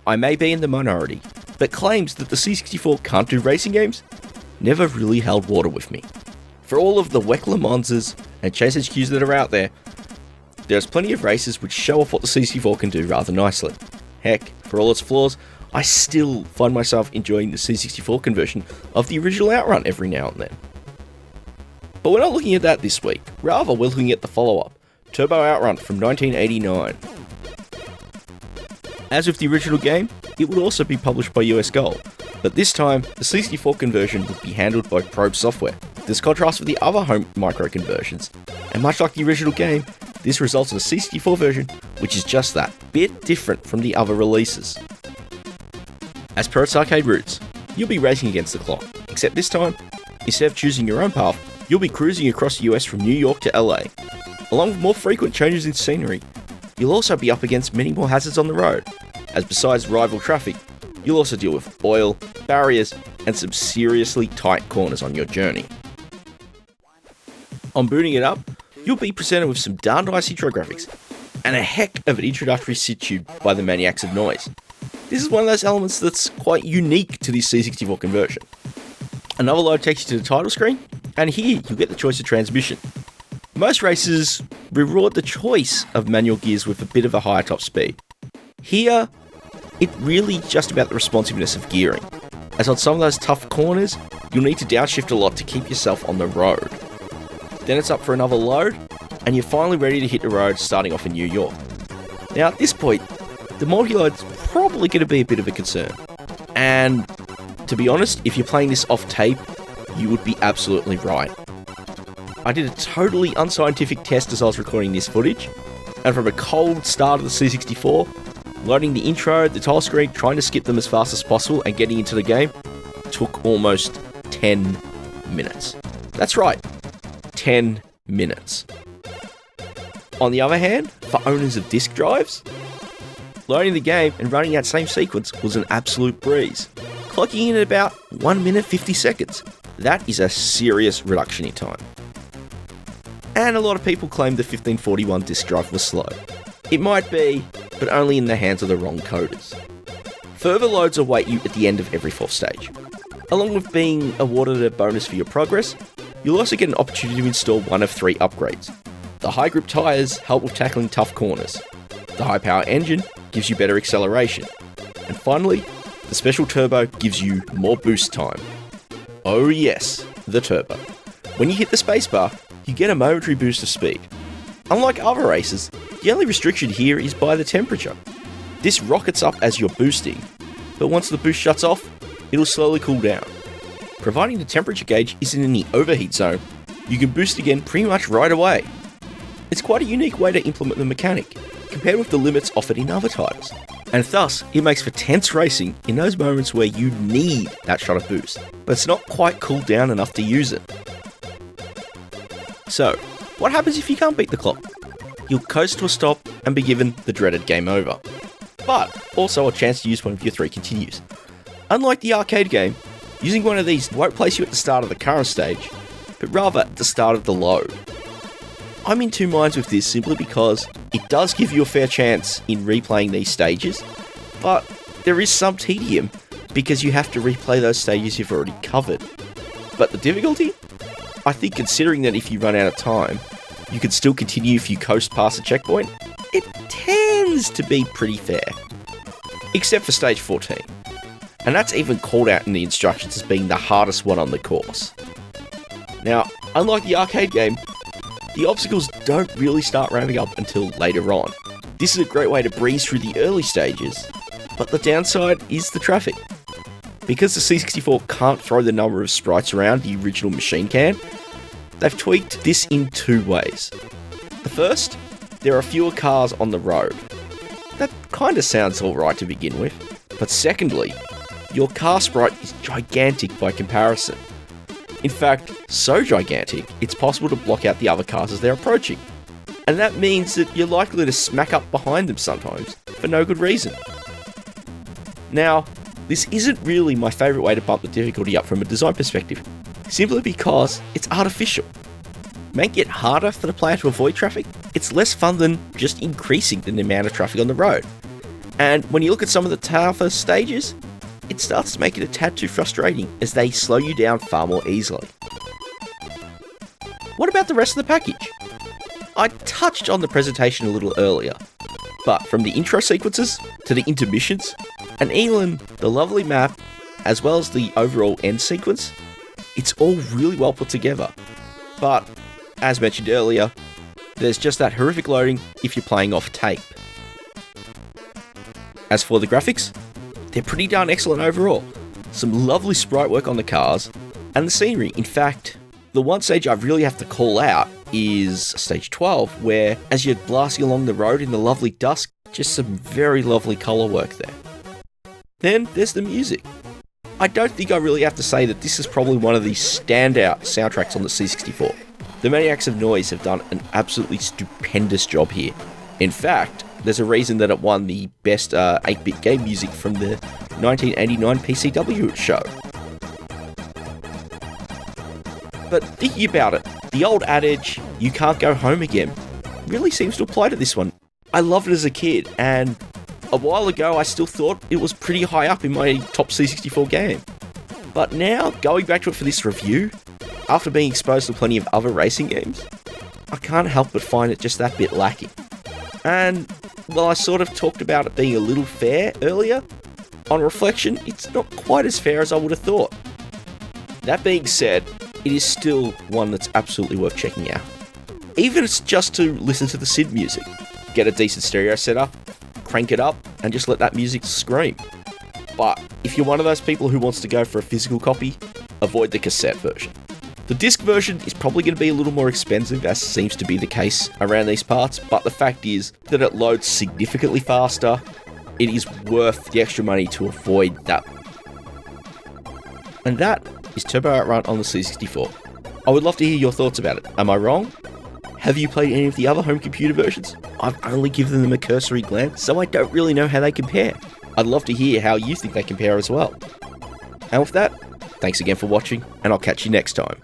I may be in the minority, but claims that the C64 can't do racing games never really held water with me. For all of the WEC Le Manses and Chase HQs that are out there, there's plenty of races which show off what the C64 can do rather nicely. Heck, for all its flaws, I still find myself enjoying the C64 conversion of the original Outrun every now and then. But we're not looking at that this week, rather we're looking at the follow-up, Turbo Outrun from 1989. As with the original game, it would also be published by US Gold, but this time, the C64 conversion would be handled by Probe Software. This contrasts with the other home micro conversions, and much like the original game, this results in a C64 version which is just that, bit different from the other releases. As per its arcade roots, you'll be racing against the clock, except this time, instead of choosing your own path, you'll be cruising across the US from New York to LA. Along with more frequent changes in scenery, you'll also be up against many more hazards on the road, as besides rival traffic, you'll also deal with oil, barriers, and some seriously tight corners on your journey. On booting it up, you'll be presented with some darn nice intro graphics, and a heck of an introductory sit tube by the Maniacs of Noise. This is one of those elements that's quite unique to this C64 conversion. Another load takes you to the title screen, and here you'll get the choice of transmission. Most races reward the choice of manual gears with a bit of a higher top speed. Here, it's really just about the responsiveness of gearing, as on some of those tough corners, you'll need to downshift a lot to keep yourself on the road. Then it's up for another load, and you're finally ready to hit the road starting off in New York. Now at this point, the multi-load's probably going to be a bit of a concern. And to be honest, if you're playing this off tape, you would be absolutely right. I did a totally unscientific test as I was recording this footage, and from a cold start of the C64, loading the intro, the title screen, trying to skip them as fast as possible and getting into the game, took almost 10 minutes. That's right, 10 minutes. On the other hand, for owners of disk drives, loading the game and running that same sequence was an absolute breeze, clocking in at about 1 minute 50 seconds. That is a serious reduction in time. And a lot of people claim the 1541 disk drive was slow. It might be, but only in the hands of the wrong coders. Further loads await you at the end of every fourth stage. Along with being awarded a bonus for your progress, you'll also get an opportunity to install one of 3 upgrades. The high grip tyres help with tackling tough corners. The high power engine gives you better acceleration. And finally, the special turbo gives you more boost time. Oh yes, the turbo. When you hit the spacebar, you get a momentary boost of speed. Unlike other races, the only restriction here is by the temperature. This rockets up as you're boosting, but once the boost shuts off, it'll slowly cool down. Providing the temperature gauge isn't in the overheat zone, you can boost again pretty much right away. It's quite a unique way to implement the mechanic, compared with the limits offered in other titles, and thus it makes for tense racing in those moments where you need that shot of boost, but it's not quite cooled down enough to use it. So, what happens if you can't beat the clock? You'll coast to a stop and be given the dreaded game over, but also a chance to use one of your 3 continues. Unlike the arcade game, using one of these won't place you at the start of the current stage, but rather at the start of the load. I'm in two minds with this simply because it does give you a fair chance in replaying these stages, but there is some tedium because you have to replay those stages you've already covered. But the difficulty? I think considering that if you run out of time, you can still continue if you coast past the checkpoint, it tends to be pretty fair. Except for stage 14. And that's even called out in the instructions as being the hardest one on the course. Now, unlike the arcade game, the obstacles don't really start ramping up until later on. This is a great way to breeze through the early stages, but the downside is the traffic. Because the C64 can't throw the number of sprites around the original machine can, they've tweaked this in 2 ways. The first, there are fewer cars on the road. That kinda sounds alright to begin with, but secondly, your car sprite is gigantic by comparison. In fact, so gigantic, it's possible to block out the other cars as they're approaching. And that means that you're likely to smack up behind them sometimes, for no good reason. Now, this isn't really my favourite way to bump the difficulty up from a design perspective, simply because it's artificial. Making it harder for the player to avoid traffic, it's less fun than just increasing the amount of traffic on the road. And when you look at some of the tougher stages, it starts to make it a tad too frustrating as they slow you down far more easily. What about the rest of the package? I touched on the presentation a little earlier, but from the intro sequences to the intermissions, and even the lovely map, as well as the overall end sequence, it's all really well put together. But, as mentioned earlier, there's just that horrific loading if you're playing off tape. As for the graphics, they're pretty darn excellent overall. Some lovely sprite work on the cars, and the scenery. In fact, the one stage I really have to call out is stage 12, where as you're blasting along the road in the lovely dusk, just some very lovely colour work there. Then there's the music. I don't think I really have to say that this is probably one of the standout soundtracks on the C64. The Maniacs of Noise have done an absolutely stupendous job here. In fact, there's a reason that it won the best 8-bit game music from the 1989 PCW show. But thinking about it, the old adage, you can't go home again, really seems to apply to this one. I loved it as a kid, and a while ago I still thought it was pretty high up in my top C64 game. But now, going back to it for this review, after being exposed to plenty of other racing games, I can't help but find it just that bit lacking. And while I sort of talked about it being a little fair earlier, on reflection, it's not quite as fair as I would have thought. That being said, it is still one that's absolutely worth checking out. Even if it's just to listen to the SID music. Get a decent stereo setup, crank it up, and just let that music scream. But if you're one of those people who wants to go for a physical copy, avoid the cassette version. The disc version is probably going to be a little more expensive, as seems to be the case around these parts, but the fact is that it loads significantly faster. It is worth the extra money to avoid that. And that is Turbo Outrun on the C64. I would love to hear your thoughts about it. Am I wrong? Have you played any of the other home computer versions? I've only given them a cursory glance, so I don't really know how they compare. I'd love to hear how you think they compare as well. And with that, thanks again for watching, and I'll catch you next time.